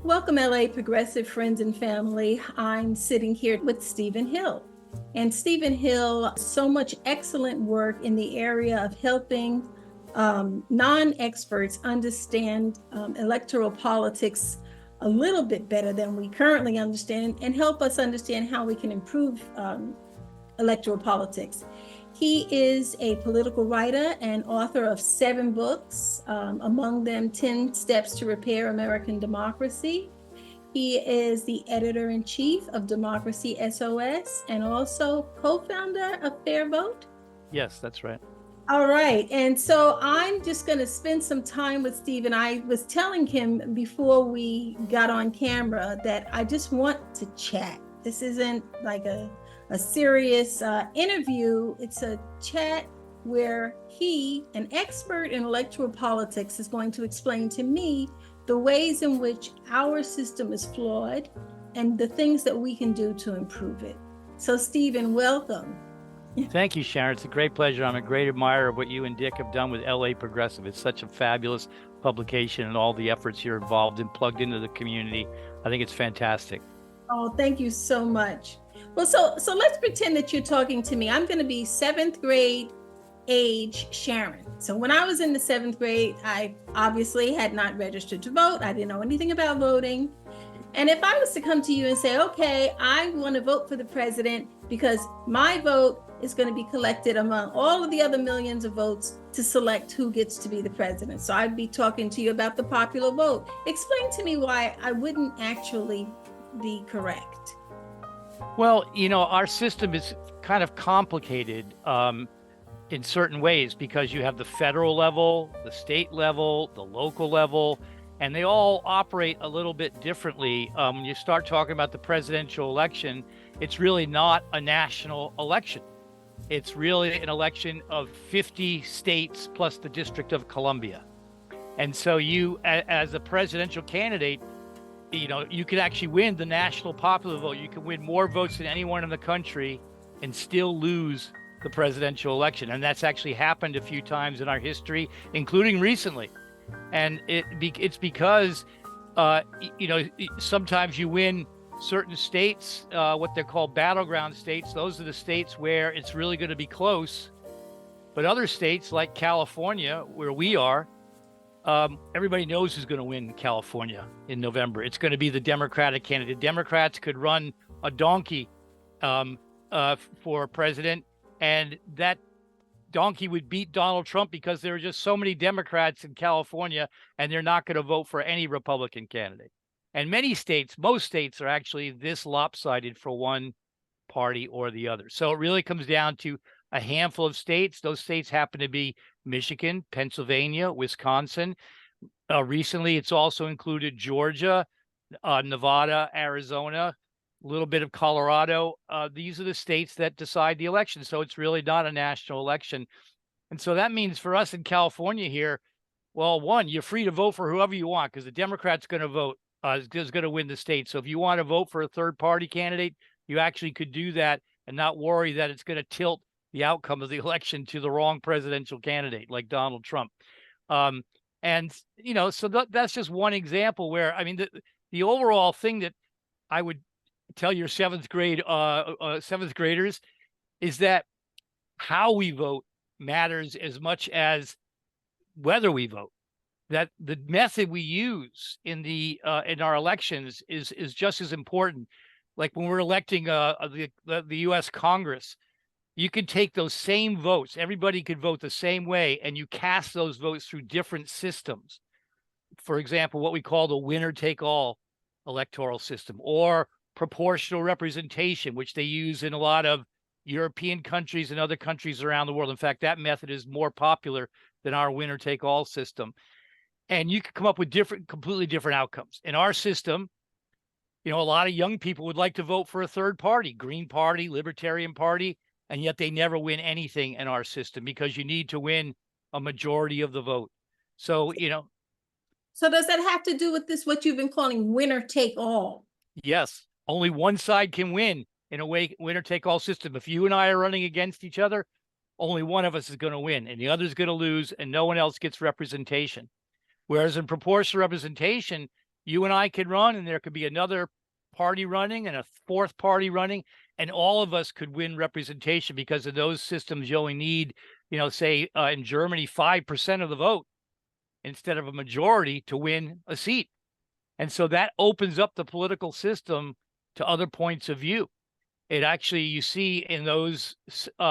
Welcome, LA Progressive friends and family. I'm sitting here with Stephen Hill. And Stephen Hill, so much excellent work in the area of helping non-experts understand electoral politics a little bit better than we currently understand, and help us understand how we can improve electoral politics. He is a political writer and author of 7 books, among them 10 Steps to Repair American Democracy. He is the editor-in-chief of Democracy SOS and also co-founder of Fair Vote. Yes, that's right. All right. And so I'm just going to spend some time with Stephen. I was telling him before we got on camera that I just want to chat. This isn't like a serious interview. It's a chat where he, an expert in electoral politics, is going to explain to me the ways in which our system is flawed and the things that we can do to improve it. So, Stephen, welcome. Thank you, Sharon. It's a great pleasure. I'm a great admirer of what you and Dick have done with LA Progressive. It's such a fabulous publication and all the efforts you're involved in, plugged into the community. I think it's fantastic. Oh, thank you so much. Well, so let's pretend that you're talking to me. I'm going to be 7th grade age Sharon. So when I was in the 7th grade, I obviously had not registered to vote. I didn't know anything about voting. And if I was to come to you and say, okay, I want to vote for the president because my vote is going to be collected among all of the other millions of votes to select who gets to be the president. So I'd be talking to you about the popular vote. Explain to me why I wouldn't actually be correct. Well, our system is kind of complicated in certain ways because you have the federal level, the state level, the local level, and they all operate a little bit differently. When you start talking about the presidential election, it's really not a national election. It's really an election of 50 states plus the District of Columbia. And so you, as a presidential candidate, you could actually win the national popular vote. You can win more votes than anyone in the country and still lose the presidential election. And that's actually happened a few times in our history, including recently. And it's because, sometimes you win certain states, what they're called battleground states. Those are the states where it's really going to be close. But other states like California, where we are, everybody knows who's going to win California in November. It's going to be the Democratic candidate. Democrats could run a donkey for president, and that donkey would beat Donald Trump because there are just so many Democrats in California, and they're not going to vote for any Republican candidate. And most states are actually this lopsided for one party or the other. So it really comes down to a handful of states. Those states happen to be Michigan, Pennsylvania, Wisconsin. Recently, it's also included Georgia, Nevada, Arizona, a little bit of Colorado. These are the states that decide the election. So it's really not a national election. And so that means for us in California here, well, one, you're free to vote for whoever you want because the Democrat's going to vote, is going to win the state. So if you want to vote for a third party candidate, you actually could do that and not worry that it's going to tilt the outcome of the election to the wrong presidential candidate like Donald Trump. So that's just one example where, the overall thing that I would tell your 7th graders is that how we vote matters as much as whether we vote. That the method we use in our elections is just as important. Like when we're electing the U.S. Congress, you could take those same votes. Everybody could vote the same way, and you cast those votes through different systems. For example, what we call the winner-take-all electoral system, or proportional representation, which they use in a lot of European countries and other countries around the world. In fact, that method is more popular than our winner-take-all system. And you can come up with completely different outcomes. In our system, a lot of young people would like to vote for a third party, Green Party, Libertarian Party, and yet they never win anything in our system because you need to win a majority of the vote. So, So does that have to do with this, what you've been calling winner take all? Yes, only one side can win in a winner take all system. If you and I are running against each other, only one of us is going to win and the other is going to lose, and no one else gets representation. Whereas in proportional representation, You and I could run, and there could be another party running and a fourth party running, and all of us could win representation, because in those systems you only need, say in Germany, 5% of the vote instead of a majority to win a seat. And so that opens up the political system to other points of view. It actually, you see in those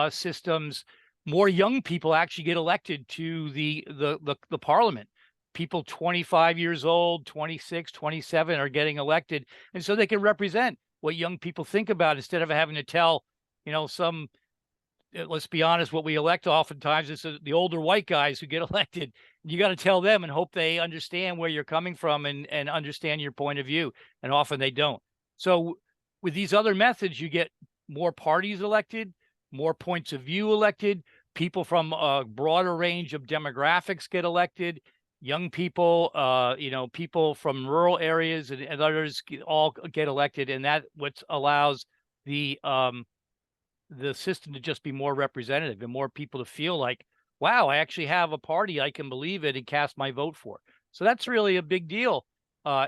systems, more young people actually get elected to the parliament. People 25 years old, 26, 27 are getting elected. And so they can represent what young people think about, instead of having to tell, let's be honest, what we elect oftentimes is the older white guys who get elected. You got to tell them and hope they understand where you're coming from and understand your point of view. And often they don't. So with these other methods, you get more parties elected, more points of view elected, people from a broader range of demographics get elected, young people, people from rural areas and others all get elected. And that what allows the system to just be more representative and more people to feel like, wow, I actually have a party I can believe in and cast my vote for. So that's really a big deal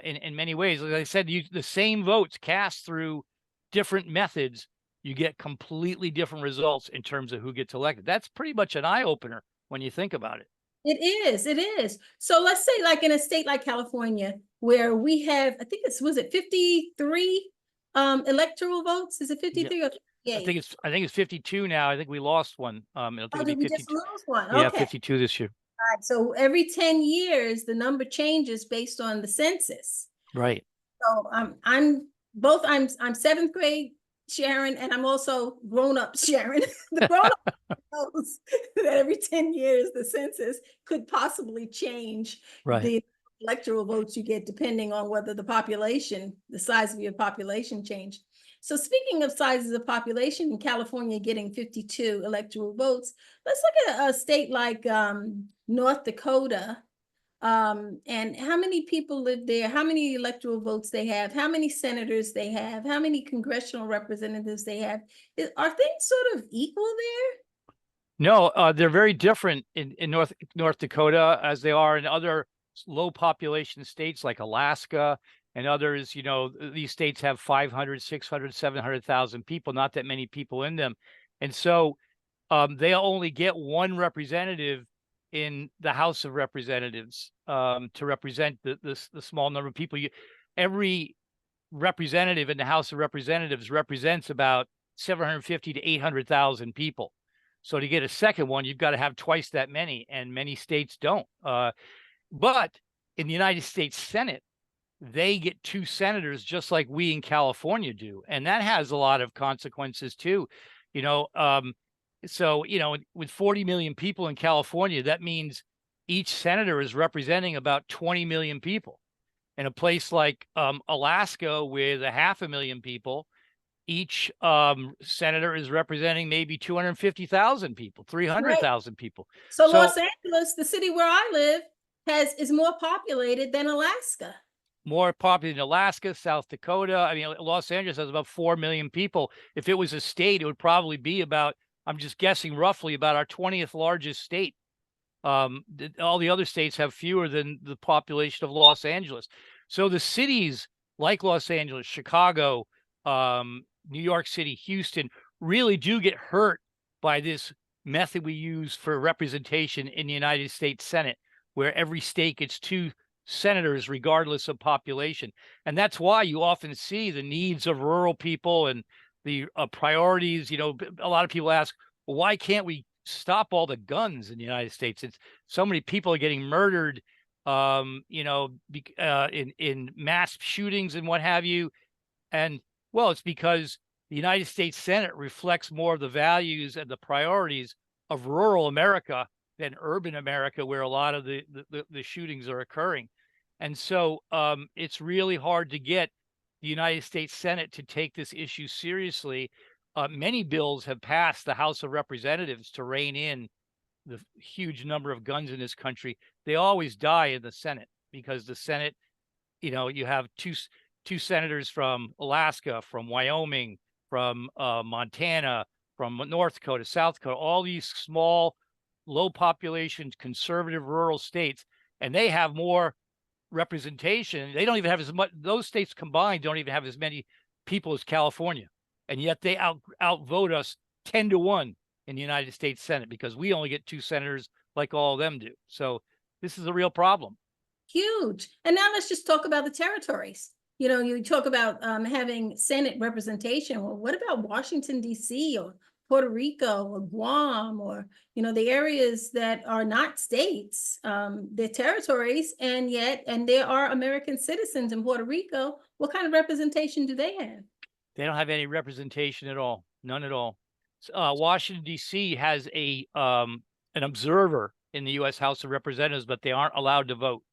in many ways. Like I said, the same votes cast through different methods, you get completely different results in terms of who gets elected. That's pretty much an eye opener when you think about it. It is. It is. So let's say, like in a state like California, where we have, I think was it 53 electoral votes? Is it 53 or 58? I think it's 52 now. I think we lost one. I think Oh, did we just lose one? Yeah, Okay. 52 this year. All right. So every 10 years, the number changes based on the census. Right. So I'm seventh grade Sharon, and I'm also grown up Sharon. The grown up knows that every 10 years the census could possibly change the electoral votes you get, depending on whether the size of your population changed. So speaking of sizes of population, in California getting 52 electoral votes, let's look at a state like North Dakota. And how many people live there, how many electoral votes they have, how many senators they have, how many congressional representatives they have. Are things sort of equal there? No, they're very different in North Dakota as they are in other low population states like Alaska and others. These states have 500, 600, 700,000 people, not that many people in them. And so they only get one representative in the House of Representatives to represent the small number of people. Every representative in the House of Representatives represents about 750 to 800,000 people. So to get a second one, you've got to have twice that many, and many states don't. But in the United States Senate, they get 2 senators, just like we in California do, and that has a lot of consequences too. So with 40 million people in California, that means each senator is representing about 20 million people. In a place like Alaska with 500,000 people, each senator is representing maybe 250,000 people, 300,000 people. So Los Angeles, the city where I live, is more populated than Alaska. More populated than Alaska, South Dakota. I mean, Los Angeles has about 4 million people. If it was a state, it would probably be about, I'm just guessing, roughly about our 20th largest state. All the other states have fewer than the population of Los Angeles. So the cities like Los Angeles, Chicago, New York City, Houston really do get hurt by this method we use for representation in the United States Senate, where every state gets 2 senators regardless of population. And that's why you often see the needs of rural people and the priorities. A lot of people ask, well, why can't we stop all the guns in the United States? It's so many people are getting murdered, in mass shootings and what have you. And well, it's because the United States Senate reflects more of the values and the priorities of rural America than urban America, where a lot of the shootings are occurring. And so it's really hard to get the United States Senate to take this issue seriously. Many bills have passed the House of Representatives to rein in the huge number of guns in this country. They always die in the Senate because the Senate, you have two senators from Alaska, from Wyoming, from Montana, from North Dakota, South Dakota, all these small, low population, conservative rural states, and they have more representation. They don't even have as much. Those states combined don't even have as many people as California, and yet they outvote us 10-1 in the United States Senate because we only get 2 senators like all of them do. So this is a real problem. Huge. And now let's just talk about the territories. You know, you talk about having Senate representation. Well, what about Washington, D.C. or Puerto Rico or Guam or, you know, the areas that are not states, they're territories, and there are American citizens in Puerto Rico. What kind of representation do they have? They don't have any representation at all, none at all. Washington, D.C. has an observer in the U.S. House of Representatives, but they aren't allowed to vote.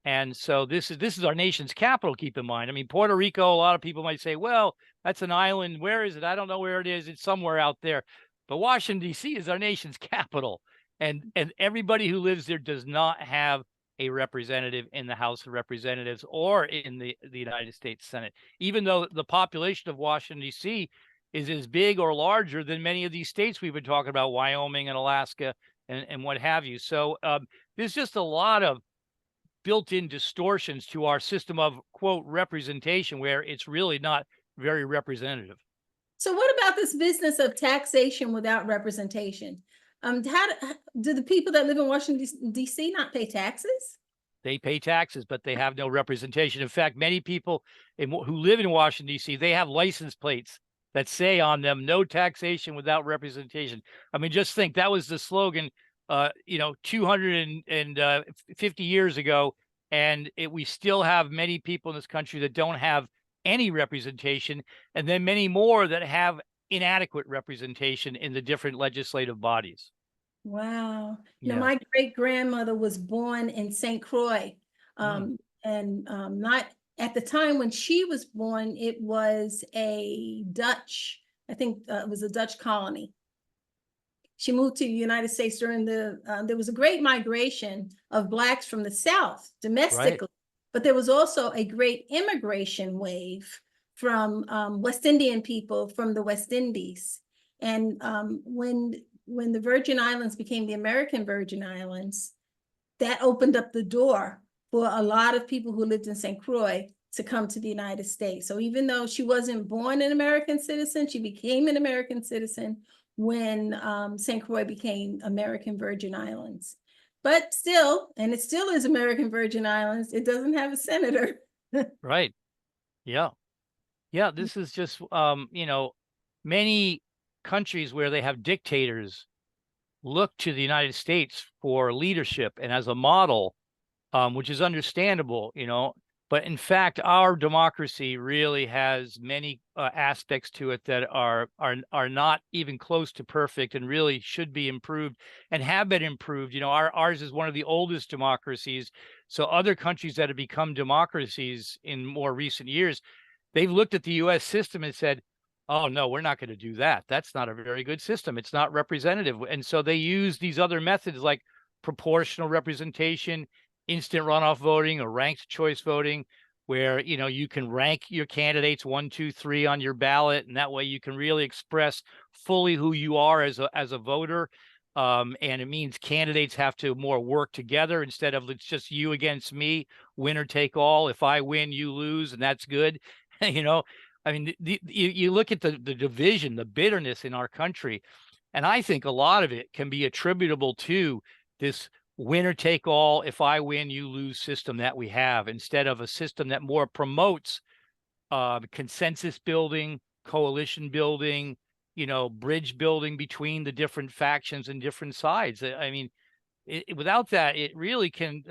And so this is our nation's capital, keep in mind. I mean, Puerto Rico, a lot of people might say, well, that's an island. Where is it? I don't know where it is. It's somewhere out there. But Washington, D.C. is our nation's capital. And everybody who lives there does not have a representative in the House of Representatives or in the United States Senate, even though the population of Washington, D.C. is as big or larger than many of these states we've been talking about, Wyoming and Alaska and what have you. So there's just a lot of built-in distortions to our system of, quote, representation, where it's really not very representative. So what about this business of taxation without representation? How do the people that live in Washington, D.C. not pay taxes? They pay taxes, but they have no representation. In fact, many people who live in Washington, D.C., they have license plates that say on them, no taxation without representation. I mean, just think, that was the slogan 250 years ago, and we still have many people in this country that don't have any representation, and then many more that have inadequate representation in the different legislative bodies. Wow. You Yeah. know, my great grandmother was born in St. Croix, and not at the time when she was born, it was a Dutch, I think it was a Dutch colony. She moved to the United States during there was a great migration of Blacks from the South domestically, Right. but there was also a great immigration wave from West Indian people from the West Indies. And when the Virgin Islands became the American Virgin Islands, that opened up the door for a lot of people who lived in St. Croix to come to the United States. So even though she wasn't born an American citizen, she became an American citizen when St. Croix became American Virgin Islands. But still, and it still is American Virgin Islands, it doesn't have a senator. Right. Yeah. Yeah. This is just, many countries where they have dictators look to the United States for leadership and as a model, which is understandable, but in fact, our democracy really has many aspects to it that are not even close to perfect and really should be improved and have been improved. Ours is one of the oldest democracies. So other countries that have become democracies in more recent years, they've looked at the U.S. system and said, oh, no, we're not going to do that. That's not a very good system. It's not representative. And so they use these other methods like proportional representation, instant runoff voting, or ranked choice voting, where you can rank your candidates 1, 2, 3 on your ballot, and that way you can really express fully who you are as a voter. And it means candidates have to more work together instead of it's just you against me, winner take all. If I win, you lose, and that's good. I mean, you look at the division, the bitterness in our country, and I think a lot of it can be attributable to this winner take all, if I win, you lose system that we have, instead of a system that more promotes consensus building, coalition building, bridge building between the different factions and different sides. I mean, without that, it really can,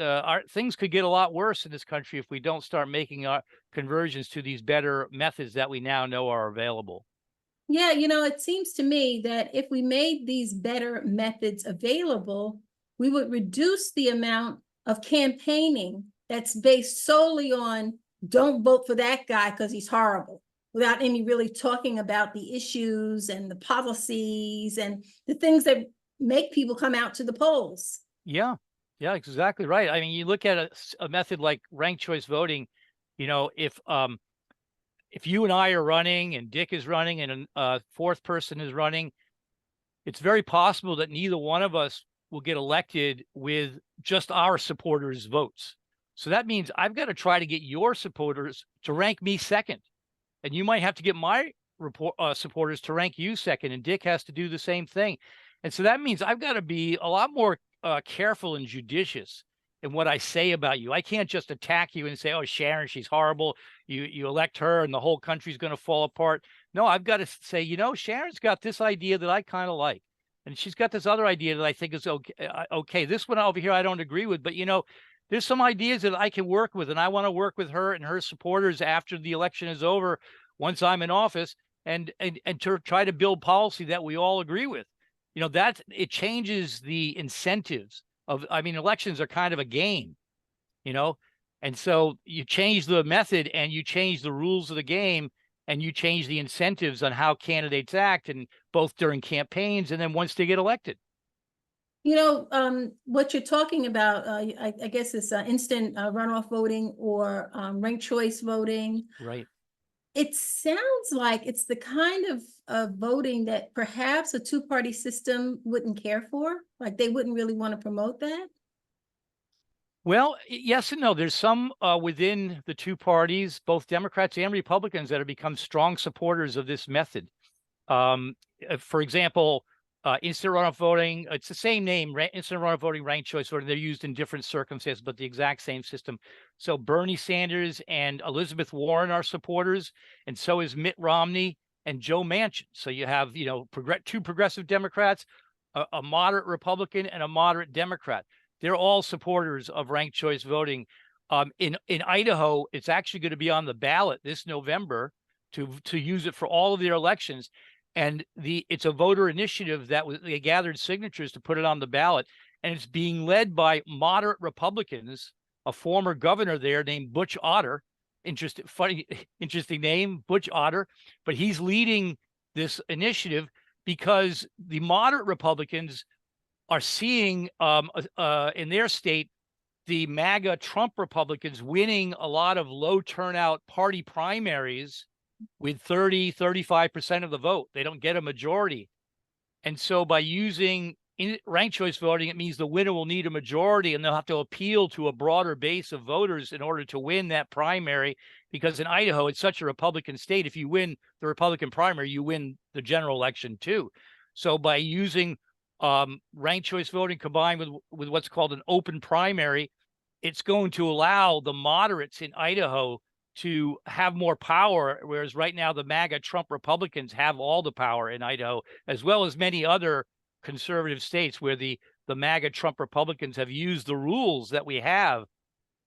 things could get a lot worse in this country if we don't start making our conversions to these better methods that we now know are available. Yeah, it seems to me that if we made these better methods available, we would reduce the amount of campaigning that's based solely on don't vote for that guy because he's horrible, without any really talking about the issues and the policies and the things that make people come out to the polls. Yeah, exactly right. I mean, you look at a method like ranked choice voting, if you and I are running and Dick is running and a fourth person is running, it's very possible that neither one of us will get elected with just our supporters' votes. So that means I've got to try to get your supporters to rank me second. And you might have to get my supporters to rank you second. And Dick has to do the same thing. And so that means I've got to be a lot more careful and judicious in what I say about you. I can't just attack you and say, oh, Sharon, she's horrible. You elect her and the whole country's going to fall apart. No, I've got to say, Sharon's got this idea that I kind of like. And she's got this other idea that I think is okay. Okay, this one over here I don't agree with, but there's some ideas that I can work with, and I want to work with her and her supporters after the election is over, once I'm in office, and to try to build policy that we all agree with. That it changes the incentives of. I mean, elections are kind of a game, and so you change the method and you change the rules of the game and you change the incentives on how candidates act, and both during campaigns and then once they get elected. What you're talking about, I guess it's instant runoff voting or ranked choice voting. Right. It sounds like it's the kind of voting that perhaps a two-party system wouldn't care for. Like they wouldn't really want to promote that. Well, yes and no. There's some within the two parties, both Democrats and Republicans, that have become strong supporters of this method. For example, instant runoff voting, it's the same name, instant runoff voting, ranked choice voting. They're used in different circumstances, but the exact same system. So Bernie Sanders and Elizabeth Warren are supporters, and so is Mitt Romney and Joe Manchin. So you have, two progressive Democrats, a moderate Republican, and a moderate Democrat. They're all supporters of ranked choice voting. In Idaho, it's actually going to be on the ballot this November to use it for all of their elections. And it's a voter initiative that they gathered signatures to put it on the ballot. And it's being led by moderate Republicans, a former governor there named Butch Otter. Interesting name, Butch Otter. But he's leading this initiative because the moderate Republicans are seeing in their state the MAGA Trump Republicans winning a lot of low turnout party primaries with 35% of the vote. They don't get a majority. And so by using ranked choice voting, it means the winner will need a majority, and they'll have to appeal to a broader base of voters in order to win that primary. Because in Idaho, it's such a Republican state. If you win the Republican primary, you win the general election too. So by using ranked choice voting combined with what's called an open primary, it's going to allow the moderates in Idaho to have more power, whereas right now the MAGA Trump Republicans have all the power in Idaho, as well as many other conservative states where the MAGA Trump Republicans have used the rules that we have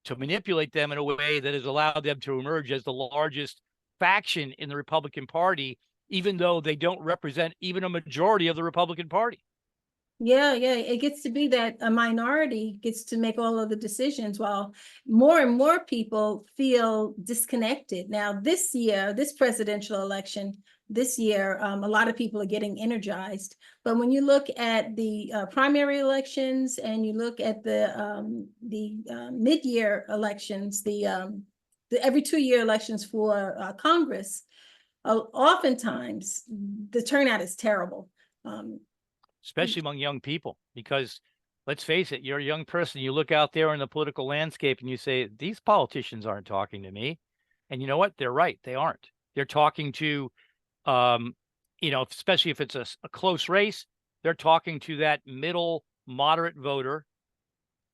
to manipulate them in a way that has allowed them to emerge as the largest faction in the Republican Party, even though they don't represent even a majority of the Republican Party. Yeah, it gets to be that a minority gets to make all of the decisions while more and more people feel disconnected. Now, this year, this presidential election, this year, a lot of people are getting energized. But when you look at the primary elections and you look at the mid-year elections, the every 2-year elections for Congress, oftentimes the turnout is terrible. Especially among young people, because let's face it, you're a young person, you look out there in the political landscape and you say, these politicians aren't talking to me. And you know what? They're right. They aren't. They're talking to, especially if it's a close race, they're talking to that middle moderate voter,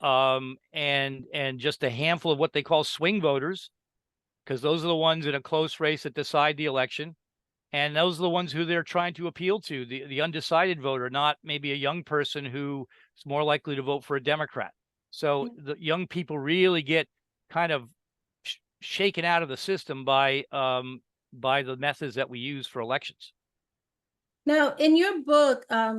and just a handful of what they call swing voters, because those are the ones in a close race that decide the election. And those are the ones who they're trying to appeal to, the undecided voter, not maybe a young person who is more likely to vote for a Democrat. So the young people really get kind of shaken out of the system by the methods that we use for elections. Now, in your book, I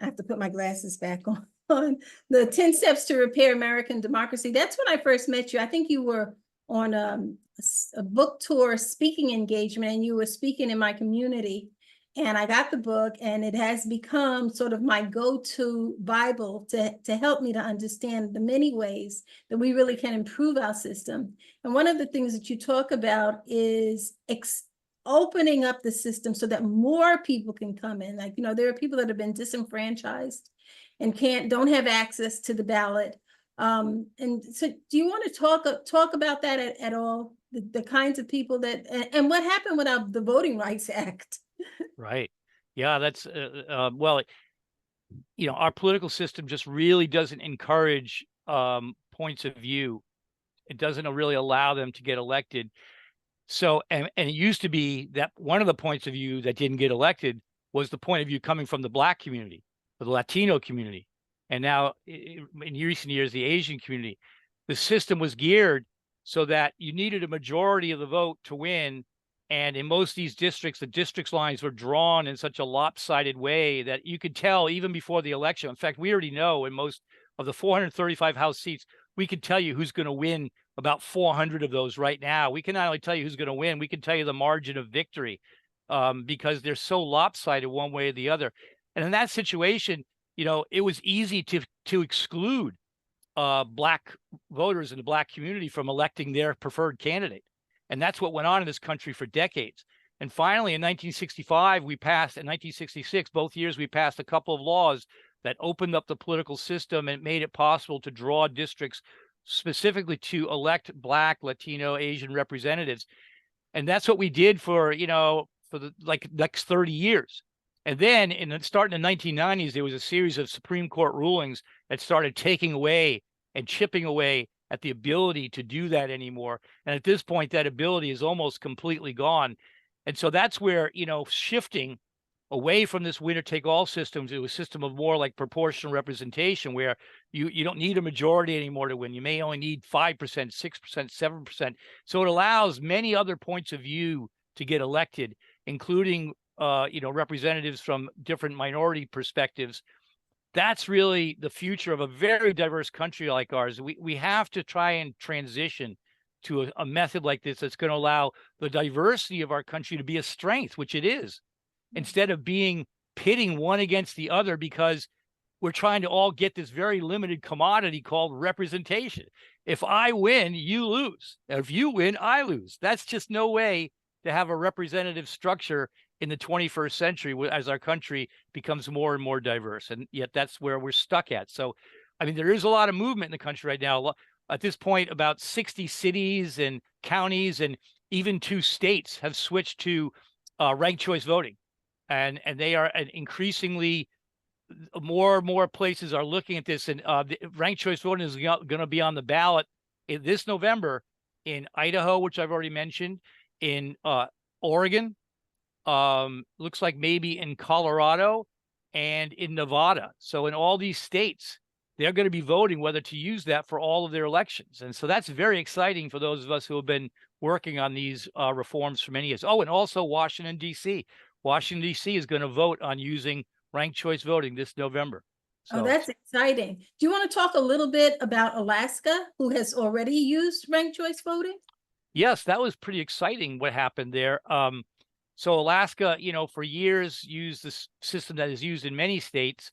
have to put my glasses back on the 10 Steps to Repair American Democracy. That's when I first met you. I think you were on a book tour speaking engagement, and you were speaking in my community, and I got the book, and it has become sort of my go-to Bible to help me to understand the many ways that we really can improve our system. And one of the things that you talk about is opening up the system so that more people can come in. Like, there are people that have been disenfranchised and don't have access to the ballot, And so do you want to talk about that at all? The kinds of people that, and what happened without the Voting Rights Act? Right. Yeah, that's well, our political system just really doesn't encourage points of view. It doesn't really allow them to get elected. So, and it used to be that one of the points of view that didn't get elected was the point of view coming from the Black community, or the Latino community, and now in recent years, the Asian community. The system was geared so that you needed a majority of the vote to win. And in most of these districts, the districts lines were drawn in such a lopsided way that you could tell even before the election. In fact, we already know in most of the 435 House seats, we could tell you who's going to win about 400 of those right now. We can not only tell you who's going to win, we can tell you the margin of victory, because they're so lopsided one way or the other. And in that situation, it was easy to exclude Black voters in the Black community from electing their preferred candidate. And that's what went on in this country for decades. And finally, in 1965, in 1966, both years, we passed a couple of laws that opened up the political system and made it possible to draw districts specifically to elect Black, Latino, Asian representatives. And that's what we did for the next 30 years. And then starting in the 1990s, there was a series of Supreme Court rulings that started taking away and chipping away at the ability to do that anymore. And at this point, that ability is almost completely gone. And so that's where, shifting away from this winner-take-all system to a system of more like proportional representation, where you don't need a majority anymore to win. You may only need 5%, 6%, 7%. So it allows many other points of view to get elected, including representatives from different minority perspectives. That's really the future of a very diverse country like ours. We have to try and transition to a method like this that's going to allow the diversity of our country to be a strength, which it is, instead of pitting one against the other, because we're trying to all get this very limited commodity called representation. If I win, you lose. If you win, I lose. That's just no way to have a representative structure in the 21st century as our country becomes more and more diverse. And yet that's where we're stuck at. So, I mean, there is a lot of movement in the country right now. At this point, about 60 cities and counties and even 2 states have switched to ranked choice voting. And they are increasingly, more and more places are looking at this. And ranked choice voting is going to be on the ballot this November in Idaho, which I've already mentioned, in Oregon, looks like maybe in Colorado, and in Nevada. So in all these states, they're going to be voting whether to use that for all of their elections. And so that's very exciting for those of us who have been working on these reforms for many years. Oh, and also Washington, D.C. Washington, D.C. is going to vote on using ranked choice voting this November. So, oh, that's exciting. Do you want to talk a little bit about Alaska, who has already used ranked choice voting? Yes, that was pretty exciting what happened there. So Alaska, for years used this system that is used in many states,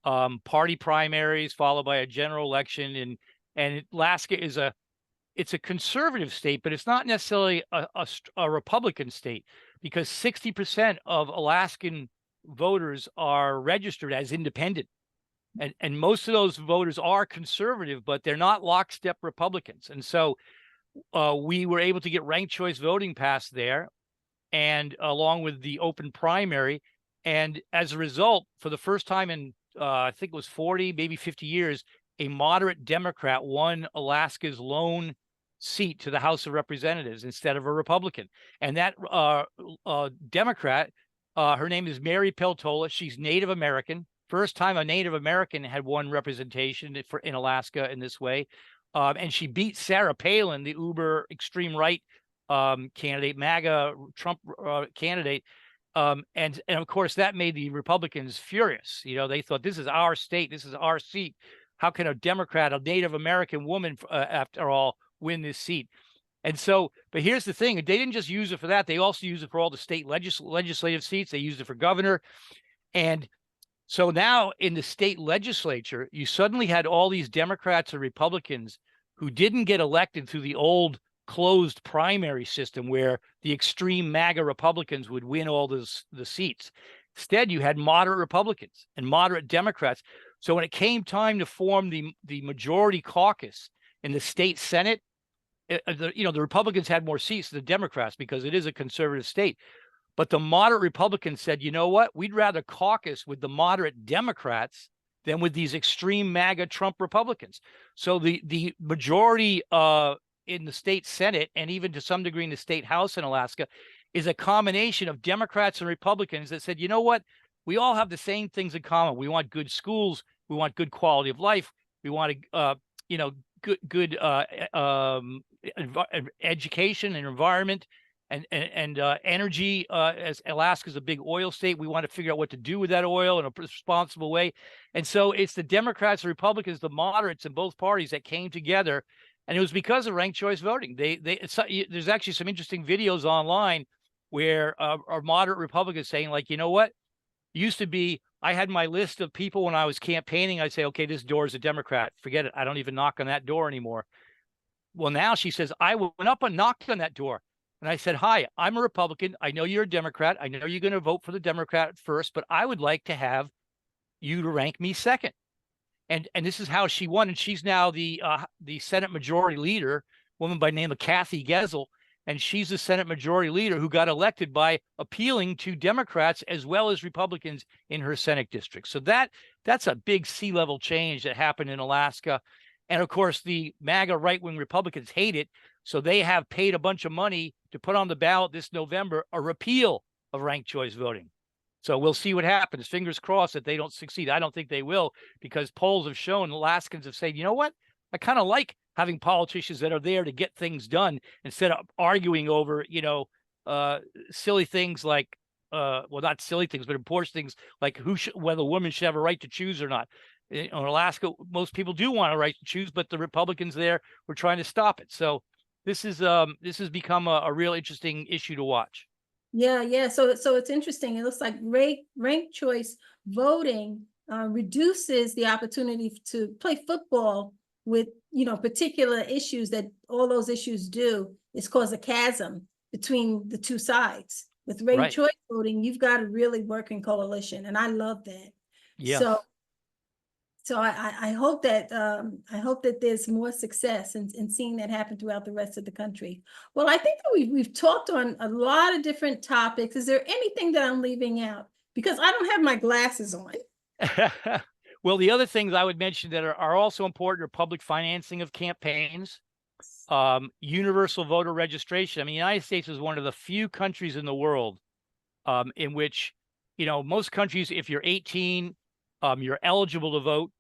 party primaries followed by a general election. And Alaska it's a conservative state, but it's not necessarily a Republican state, because 60% of Alaskan voters are registered as independent. And most of those voters are conservative, but they're not lockstep Republicans. And so we were able to get ranked choice voting passed there, and along with the open primary. And as a result, for the first time in, I think it was 40, maybe 50 years, a moderate Democrat won Alaska's lone seat to the House of Representatives instead of a Republican. And that Democrat, her name is Mary Peltola. She's Native American. First time a Native American had won representation in Alaska in this way. And she beat Sarah Palin, the uber extreme right candidate, MAGA Trump candidate. And of course, that made the Republicans furious. They thought, this is our state, this is our seat. How can a Democrat, a Native American woman, after all, win this seat? And so, but here's the thing, they didn't just use it for that. They also used it for all the state legislative seats. They used it for governor. And so now in the state legislature, you suddenly had all these Democrats and Republicans who didn't get elected through the old closed primary system where the extreme MAGA Republicans would win all the seats. Instead, you had moderate Republicans and moderate Democrats. So when it came time to form the majority caucus in the state Senate, the Republicans had more seats than the Democrats because it is a conservative state. But the moderate Republicans said, you know what? We'd rather caucus with the moderate Democrats than with these extreme MAGA Trump Republicans. So the majority in the state Senate, and even to some degree in the state House in Alaska, is a combination of Democrats and Republicans that said, you know what? We all have the same things in common. We want good schools. We want good quality of life. We want good education and environment and energy. As Alaska's a big oil state, we want to figure out what to do with that oil in a responsible way. And so it's the Democrats and Republicans, the moderates in both parties, that came together. And it was because of ranked choice voting. There's actually some interesting videos online where our moderate Republicans saying, like, you know what? It used to be, I had my list of people when I was campaigning. I'd say, okay, this door is a Democrat. Forget it. I don't even knock on that door anymore. Well, now she says, I went up and knocked on that door. And I said, hi, I'm a Republican. I know you're a Democrat. I know you're going to vote for the Democrat first, but I would like to have you to rank me second. And this is how she won. And she's now the Senate Majority Leader, a woman by the name of CoThe Gesell. And she's the Senate Majority Leader who got elected by appealing to Democrats as well as Republicans in her Senate district. So that's a big C-level change that happened in Alaska. And of course, the MAGA right-wing Republicans hate it. So they have paid a bunch of money to put on the ballot this November a repeal of ranked choice voting. So we'll see what happens. Fingers crossed that they don't succeed. I don't think they will, because polls have shown, Alaskans have said, you know what? I kind of like having politicians that are there to get things done instead of arguing over, silly things like, well, not silly things, but important things like whether a woman should have a right to choose or not. In Alaska, most people do want a right to choose, but the Republicans there were trying to stop it. So this has become a real interesting issue to watch. Yeah. So it's interesting. It looks like ranked choice voting reduces the opportunity to play football with, particular issues that all those issues do is cause a chasm between the two sides. With ranked choice voting, you've got to really work in coalition, and I love that. Yes. So I hope that there's more success in seeing that happen throughout the rest of the country. Well, I think that we've talked on a lot of different topics. Is there anything that I'm leaving out? Because I don't have my glasses on. Well, the other things I would mention that are also important are public financing of campaigns, universal voter registration. I mean, the United States is one of the few countries in the world in which, most countries, if you're 18, you're eligible to vote,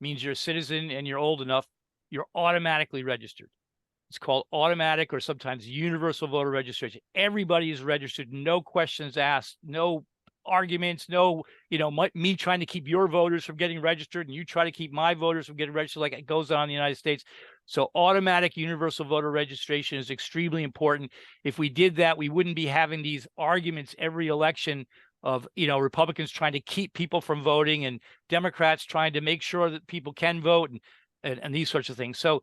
means you're a citizen and you're old enough, you're automatically registered. It's called automatic or sometimes universal voter registration. Everybody is registered, no questions asked, no arguments, no, me trying to keep your voters from getting registered and you try to keep my voters from getting registered, like it goes on in the United States. So automatic universal voter registration is extremely important. If we did that, we wouldn't be having these arguments every election of, Republicans trying to keep people from voting and Democrats trying to make sure that people can vote and these sorts of things. So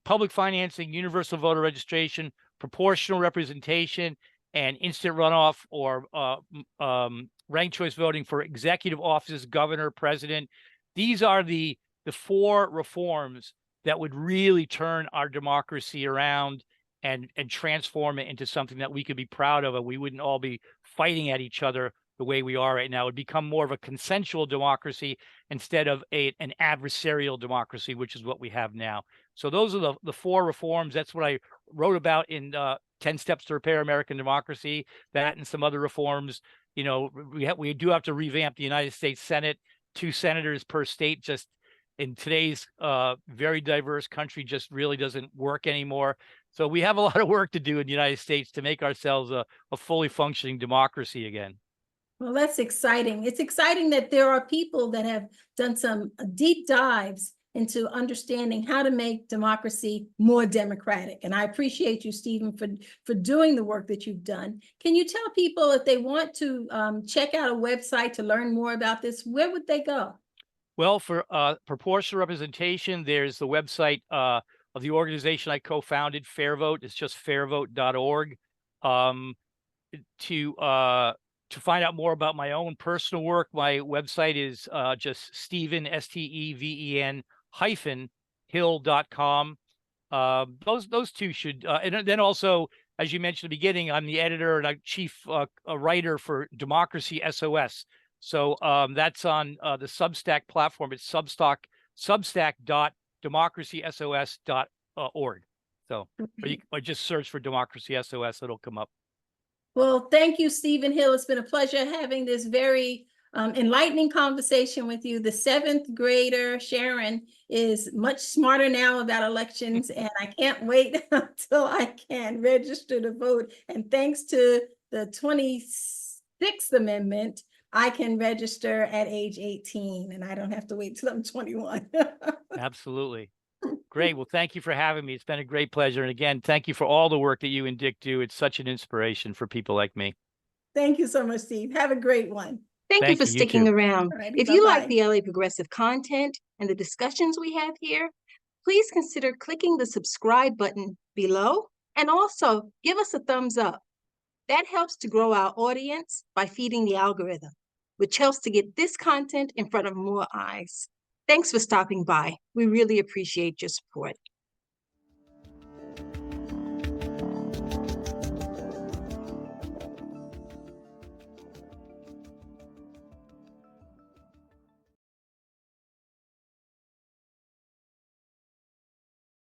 public financing, universal voter registration, proportional representation, and instant runoff or ranked choice voting for executive offices, governor, president. These are the four reforms that would really turn our democracy around and transform it into something that we could be proud of, and we wouldn't all be fighting at each other the way we are right now. It would become more of a consensual democracy instead of an adversarial democracy, which is what we have now. So those are the four reforms. That's what I wrote about in 10 Steps to Repair American Democracy, that and some other reforms. We do have to revamp the United States Senate, 2 senators per state. Just in today's very diverse country, just really doesn't work anymore. So we have a lot of work to do in the United States to make ourselves a fully functioning democracy again. Well, that's exciting. It's exciting that there are people that have done some deep dives into understanding how to make democracy more democratic. And I appreciate you, Stephen, for doing the work that you've done. Can you tell people if they want to check out a website to learn more about this, where would they go? Well, for proportional representation, there's the website of the organization I co-founded, FairVote. It's just fairvote.org. To to find out more about my own personal work, my website is just Steven, STEVEN hyphen hill.com. Those two should, and then also, as you mentioned at the beginning, I'm the editor and chief writer for Democracy SOS. So that's on the Substack platform. It's substack.democracysos.org. So, or just search for Democracy SOS, it'll come up. Well, thank you, Stephen Hill. It's been a pleasure having this very enlightening conversation with you. The 7th grader, Sharon, is much smarter now about elections, and I can't wait until I can register to vote. And thanks to the 26th Amendment, I can register at age 18, and I don't have to wait till I'm 21. Absolutely. Great. Well, thank you for having me. It's been a great pleasure. And again, thank you for all the work that you and Dick do. It's such an inspiration for people like me. Thank you so much, Steve. Have a great one. Thank you for sticking around. Alrighty, if you like bye-bye. the LA Progressive content and the discussions we have here, please consider clicking the subscribe button below and also give us a thumbs up. That helps to grow our audience by feeding the algorithm, which helps to get this content in front of more eyes. Thanks for stopping by. We really appreciate your support.